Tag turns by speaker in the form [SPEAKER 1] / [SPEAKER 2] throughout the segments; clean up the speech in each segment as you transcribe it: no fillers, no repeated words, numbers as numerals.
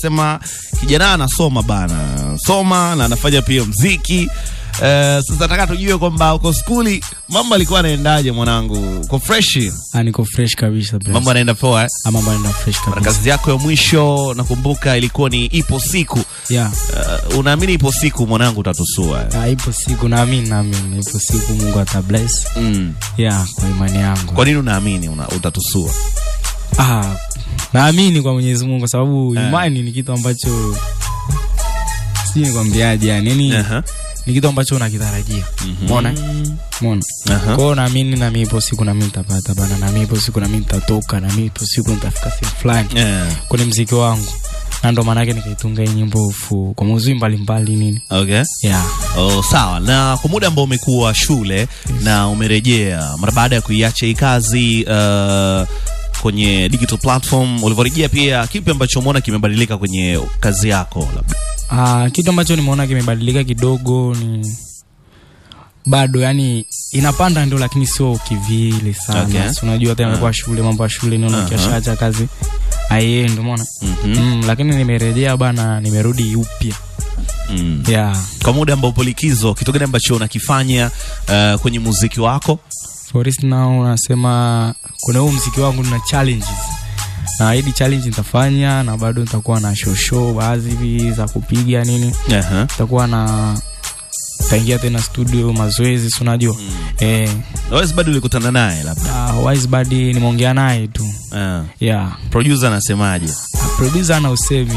[SPEAKER 1] Sema kijana anasoma bana, soma na anafanya pia muziki. Sasa nataka tujue kwamba uko skuli mambo alikuwa anaendaje mwanangu? Uko fresh?
[SPEAKER 2] Niko fresh kabisa bro.
[SPEAKER 1] Mambo yanaenda poa
[SPEAKER 2] Mambo yanaenda fresh kabisa.
[SPEAKER 1] Kazi yako ya mwisho nakumbuka ilikuwa ni Ipo Siku.
[SPEAKER 2] Yeah.
[SPEAKER 1] Unaamini ipo siku mwanangu utatusua?
[SPEAKER 2] Ipo siku, naamini ipo siku Mungu atabless. Yeah, kwa imani yangu.
[SPEAKER 1] Kwa nini unaamini utatusua?
[SPEAKER 2] Naamini kwa Mwenyezi Mungu kwa sababu imani ni kitu ambacho sijui nikwambiaje yani ni kitu ambacho unakitarajia. Umeona? Kwa hiyo naamini na mimi ipo siku na mimi nitapata bana, na mimi ipo siku na mimi nitatoka, na mimi ipo siku nitafika sehemu fulani kwenye muziki wangu. Na ndo maana yake nikaitunga hii nyimbo kwa muziki mbalimbali nini.
[SPEAKER 1] Okay.
[SPEAKER 2] Yeah.
[SPEAKER 1] Sawa. Na kwa muda ambao umekuwa shule na umerejea mara baada ya kuiacha hii kazi kwenye digital platform, ulivorejea pia kipi ambacho umeona kimebadilika kwenye kazi yako labda?
[SPEAKER 2] Kitu ambacho nimeona kimebadilika kidogo ni bado yani inapanda ndio, lakini sio kivile sana. Okay. Unajua tena kwa shule, mambo ya shule niona kiashaacha kazi ndio umeona. Lakini nimerejea bana, nimerudi upya. Yeah.
[SPEAKER 1] Kwa muda ambao upo likizo, kitu gani ambacho unakifanya kwenye muziki wako?
[SPEAKER 2] For instance now nasema kuna huu muziki wangu na challenges. Na hii challenge nitafanya na bado nitakuwa na show baadhi za kupiga nini. Nitakuwa na taingia tena studio mazoezi, si unajua.
[SPEAKER 1] Wise Bad ulikutana naye labda?
[SPEAKER 2] Wise Bad nimeongea naye tu. Yeah.
[SPEAKER 1] Producer anasemaje?
[SPEAKER 2] Producer ana usemi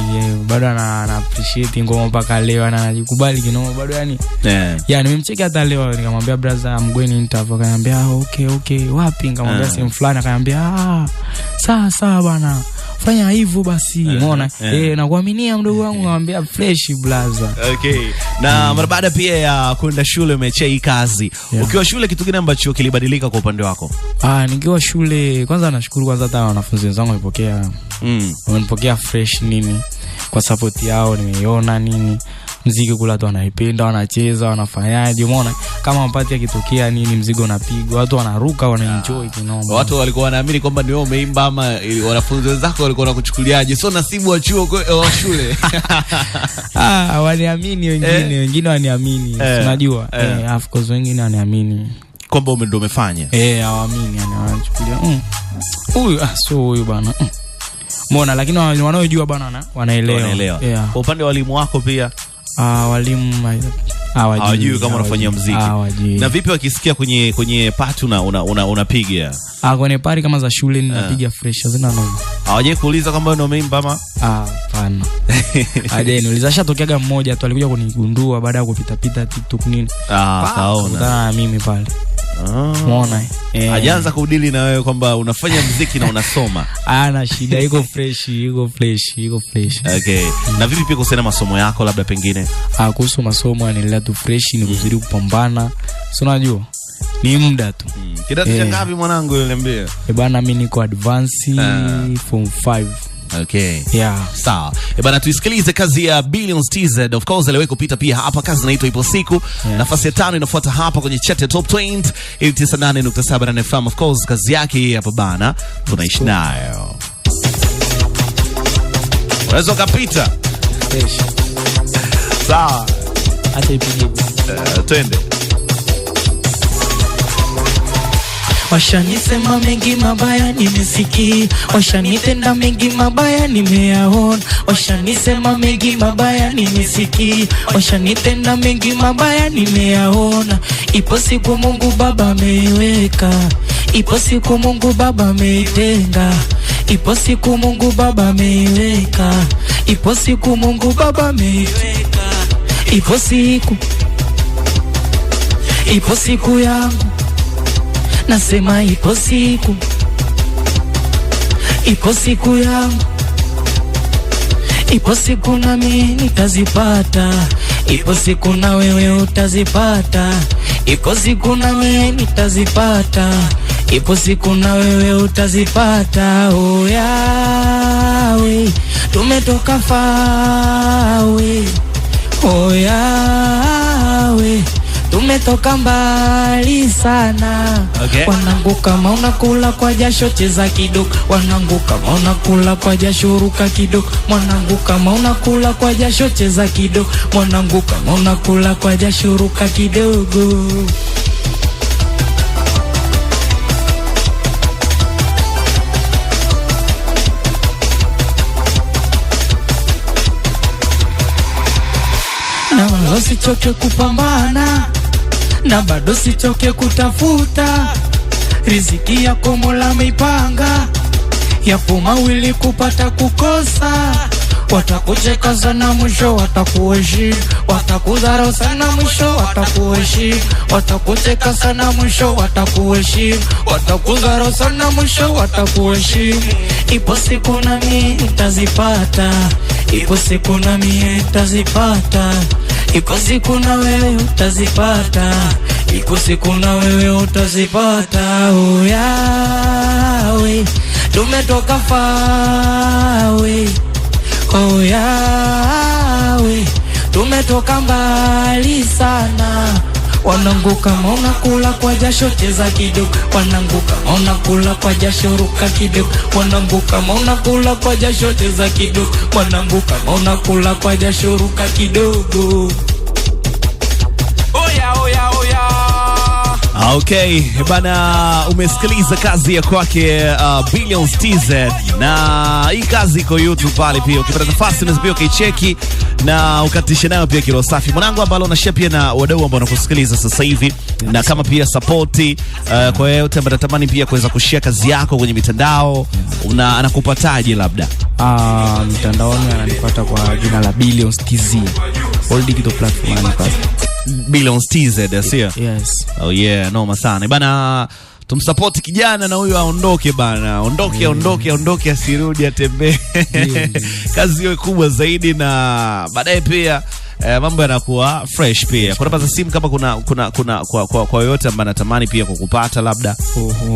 [SPEAKER 2] bado ana appreciate ngoma mpaka leo, anajikubali kinoma bado yani. Yeah, nimemcheki hata leo nikamwambia brother mgweni interview, akaniambia okay wapi, nikamwambia sehemu fulani, akaniambia sawa bana fanya hivyo basi. Umeona? Nakuaminia mdogo wangu, nikamwambia fresh brother.
[SPEAKER 1] Okay. Na mara baada pia ya kwenda shule umeacha hii kazi. Ukiwa shule kitu gani ambacho kilibadilika kwa upande wako?
[SPEAKER 2] Nikiwa shule kwanza nashukuru kwanza hata wanafunzi wenzangu wamepokea fresh nini, kwa support yao nimeiona nini, muziki kula watu wanaipenda, wanacheza, wanafanyaje, umeona? Kama mpati akitokea nini mzigo unapigwa, watu wanaruka, wanaenjoy kinoma.
[SPEAKER 1] Watu walikuwa wanaamini kwamba ni wewe umeimba ama wanafunzi wenzako walikuwa wanakuchukuliaje? So nasibu wa chuo wa shule.
[SPEAKER 2] Waniamini wengine waniamini. Unajua? Of course wengine waniamini
[SPEAKER 1] kwamba ndio umefanya.
[SPEAKER 2] Hawaamini yani wanachukulia huyu so huyu bana. Umeona? Lakini wanaojua bana wanaelewa.
[SPEAKER 1] Kwa upande wa walimu wako pia
[SPEAKER 2] walimu
[SPEAKER 1] hawajui kama unafanya muziki. Na vipi wakisikia kwenye party unapiga?
[SPEAKER 2] Kwenye party kama za shule ninapiga fresh, hazina noma.
[SPEAKER 1] Hawajui kuuliza kama wewe umeimba ama?
[SPEAKER 2] Hapana. Niuliza shatokeaga mmoja tu alikuja kunigundua baada ya kupita TikTok nini. Kaona mimi pale. Umeona?
[SPEAKER 1] Hajaanza kudili na wewe kwamba unafanya muziki na unasoma.
[SPEAKER 2] Na shida iko fresh.
[SPEAKER 1] Okay. Na vipi pia kuhusiana masomo yako labda pengine?
[SPEAKER 2] Kuhusu masomo yanaendelea tu fresh, ni kuzidi kupambana. Si unajua? Ni muda tu.
[SPEAKER 1] Kidato cha ngapi mwanangu niambie?
[SPEAKER 2] Bana mimi niko advance form 5.
[SPEAKER 1] Okay.
[SPEAKER 2] Yeah.
[SPEAKER 1] Sawa. Bana tuisikilize kazi ya Billions TZ. Of course aliwahi kupita pia hapa, kazi inaitwa Ipo Siku. Nafasi ya 5 inafuata hapa kwenye chat ya Top 20 98.7 na FM. Of course kazi yake hapa bana tunaishi nayo. Unaweza kupita. Sawa.
[SPEAKER 2] Acha ipige.
[SPEAKER 1] Twende.
[SPEAKER 3] Washanisema mengi mabaya nimesikia, washanitenda mengi mabaya nimeyaona. Washanisema mengi mabaya nimesikia, washanitenda mengi mabaya nimeyaona. Ipo siku Mungu Baba ameiweka, ipo siku Mungu Baba ameitenga, ipo siku Mungu Baba ameiweka, ipo siku Mungu Baba ameiweka, ipo siku yangu. Nasema ipo siku yangu, ipo siku na mimi nitazipata, ipo siku na wewe utazipata, ipo siku na mimi nitazipata, ipo siku na wewe utazipata. Yawe tumetoka fawe, Yawe tumetoka mbali sana.
[SPEAKER 1] Okay.
[SPEAKER 3] Wanangu kama unakula kwa jasho cheza kidogo, wanangu kama unakula kwa jasho ruka kidogo, mwanangu kama unakula kwa jasho cheza kidogo, mwanangu kama unakula kwa jasho ruka kidogo. Na wala sichoke kupambana, na bado sichoke kutafuta riziki yako Mola meipanga, yapo mawili kupata kukosa. Watakucheka sana mwisho watakuheshimu, watakudharau sana mwisho watakuheshimu, watakucheka sana mwisho watakuheshimu, watakudharau sana mwisho watakuheshimu. Ipo siku na mimi utazipata, ipo siku na mimi utazipata, iko siku na wewe utazipata, iko siku na wewe utazipata. Oh yawe tumetoka fawe, oh yawe tumetoka mbali sana. Wanangu kama unakula kwa jasho cheza kidogo, wanangu kama unakula kwa jasho ruka kidogo, wanangu kama unakula kwa jasho cheza kidogo, wanangu kama unakula kwa jasho ruka kidogo.
[SPEAKER 1] Oya oya oya. Okay, bana, umesikiliza kazi ya kwake Billions TZ, na hii kazi iko YouTube pale, pia ukipata nafasi unaweza pia ukicheki na ukatisha nayo pia kilo safi mwanangu, ambalo unashare pia na wadau ambao wanakusikiliza sasa hivi, na kama pia support kwa yote ambaye natamani pia kuweza kushare kazi yako kwenye mitandao, anakupataje labda?
[SPEAKER 2] Mitandaoni ananipata kwa jina la Billions TZ, all digital platform ananipata
[SPEAKER 1] Billions TZ, sio?
[SPEAKER 2] Yes.
[SPEAKER 1] Oh yeah, noma sana bana. Tumsupport kijana na huyu aondoke bana, aondoke asirudi, atembee. Kazi hiyo kubwa zaidi, na baadaye pia mambo yanakuwa fresh pia. Kwa namba za simu kama kuna kwa yote ambaye anatamani pia kukupata labda.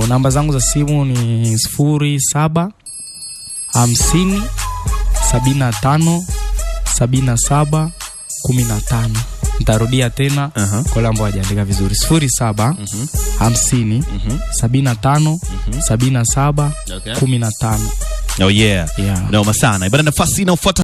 [SPEAKER 2] Namba zangu za simu ni 07 50 75 77 15. Nitarudia tena kwa wale ambao hawajaandika vizuri. 07 50 75 77 15.
[SPEAKER 1] Oh yeah. Noma sana. Ibada nafasi inayofuata